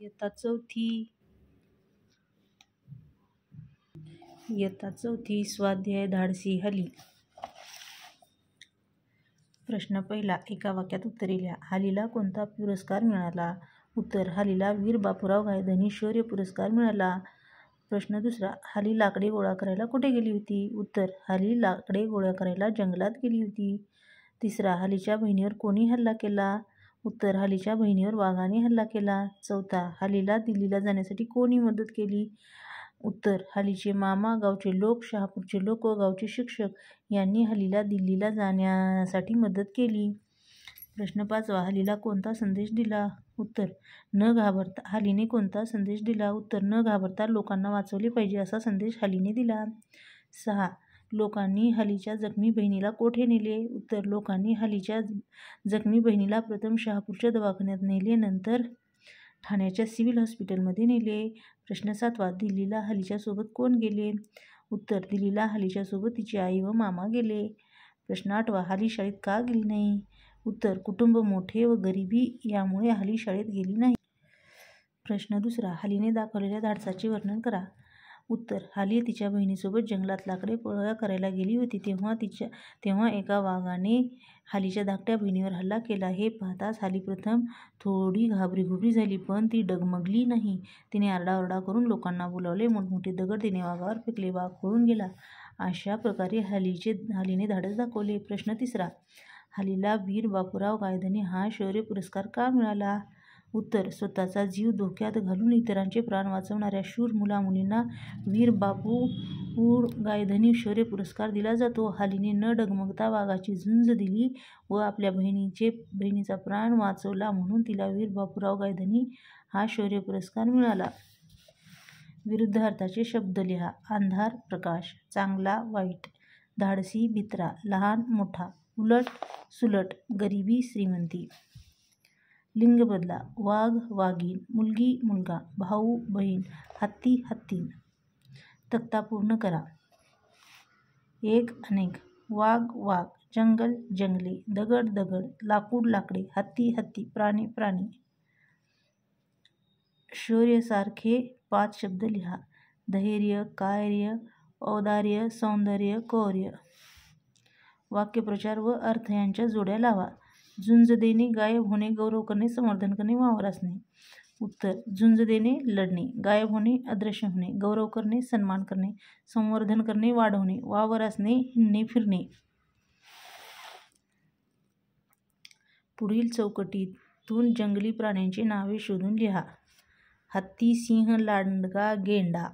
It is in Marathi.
इयत्ता चौथी स्वाध्याय धाडसी हली. प्रश्न पहिला. एका वाक्यात उत्तरे लिहा. हलीला कोणता पुरस्कार मिळाला? उत्तर. हलीला वीर बापूराव गायधनी शौर्य पुरस्कार मिळाला. प्रश्न दुसरा. हली लाकडे गोळा करायला कुठे गेली होती? उत्तर. हली लाकडे गोळा करायला जंगलात गेली होती. तिसरा. हलीच्या बहिणीवर कोणी हल्ला केला? उत्तर. हलीच्या बहिणीवर वाघाने हल्ला केला. चौथा. हलीला दिल्लीला जाण्यासाठी कोणी मदत केली? उत्तर. हलीचे मामा, गावचे लोक, शहापूरचे लोक व गावचे शिक्षक यांनी हलीला दिल्लीला जाण्यासाठी मदत केली. प्रश्न पाचवा. हलीला कोणता संदेश दिला? उत्तर. न घाबरता. हलीने कोणता संदेश दिला? उत्तर. न घाबरता लोकांना वाचवले पाहिजे असा संदेश हलीने दिला. 6. लोकांनी हलीच्या जखमी बहिणीला कोठे नेले? उत्तर. लोकांनी हलीच्या जखमी बहिणीला प्रथम शहापूरच्या दवाखान्यात नेले, नंतर ठाण्याच्या सिव्हिल हॉस्पिटलमध्ये नेले. प्रश्न 7. दिल्लीला हलीच्या सोबत कोण गेले? उत्तर. दिल्लीला हलीच्या सोबत तिची आई व मामा गेले. प्रश्न 8. हली शाळेत का गेली नाही? उत्तर. कुटुंब मोठे व गरिबी यामुळे हली शाळेत गेली नाही. प्रश्न दुसरा. हलीने दाखवलेल्या धाडसाचे वर्णन करा. उत्तर. हली तिच्या बहिणीसोबत जंगलात लाकडे गोळा करायला गेली होती. तेव्हा एका वाघाने हलीच्या धाकट्या बहिणीवर हल्ला केला. हे पाहताच हली प्रथम थोडी घाबरीघुबरी झाली, पण ती डगमगली नाही. तिने आरडाओरडा करून लोकांना बोलावले. मोठमोठे दगड तिने वाघावर फेकले. वाघ पळून गेला. अशा प्रकारे हलीने धाडस दाखवले. प्रश्न तिसरा. हलीला वीर बापूराव गायधनी हा शौर्य पुरस्कार का मिळाला? उत्तर. स्वतःचा जीव धोक्यात घालून इतरांचे प्राण वाचवणाऱ्या शूर मुलामुलींना वीर बापू गायधनी शौर्य पुरस्कार दिला जातो. हलीने न डगमगता वाघाची झुंज दिली व आपल्या बहिणीचा प्राण वाचवला, म्हणून तिला वीर बापूराव गायधनी हा शौर्य पुरस्कार मिळाला. विरुद्धार्थाचे शब्द लिहा. अंधार प्रकाश, चांगला वाईट, धाडसी भित्रा, लहान मोठा, उलट सुलट, गरिबी श्रीमंती. लिंग बदला. वाघ वाघीण, मुलगी मुलगा, भाऊ बहीण, हत्ती हत्तीण. तक्ता पूर्ण करा. 1 अनेक, वाघ वाघ, जंगल जंगले, दगड दगड, लाकूड लाकडे, हत्ती हत्ती, प्राणी प्राणी. शौर्य सारखे 5 शब्द लिहा. धैर्य, कार्य, औदार्य, सौंदर्य, कौर्य. वाक्यप्रचार व अर्थ यांच्या जोड्या लावा. झुंज देणे, गायब होणे, गौरव करणे, संवर्धन करणे, वावर असणे. उत्तर. झुंज देणे लढणे, गायब होणे अदृश्य होणे, गौरव करणे सन्मान करणे, संवर्धन करणे वाढवणे, वावर असणे हिंडणे फिरणे. पुढील चौकटीतून जंगली प्राण्यांची नावे शोधून लिहा. हत्ती, सिंह, लांडगा, गेंडा.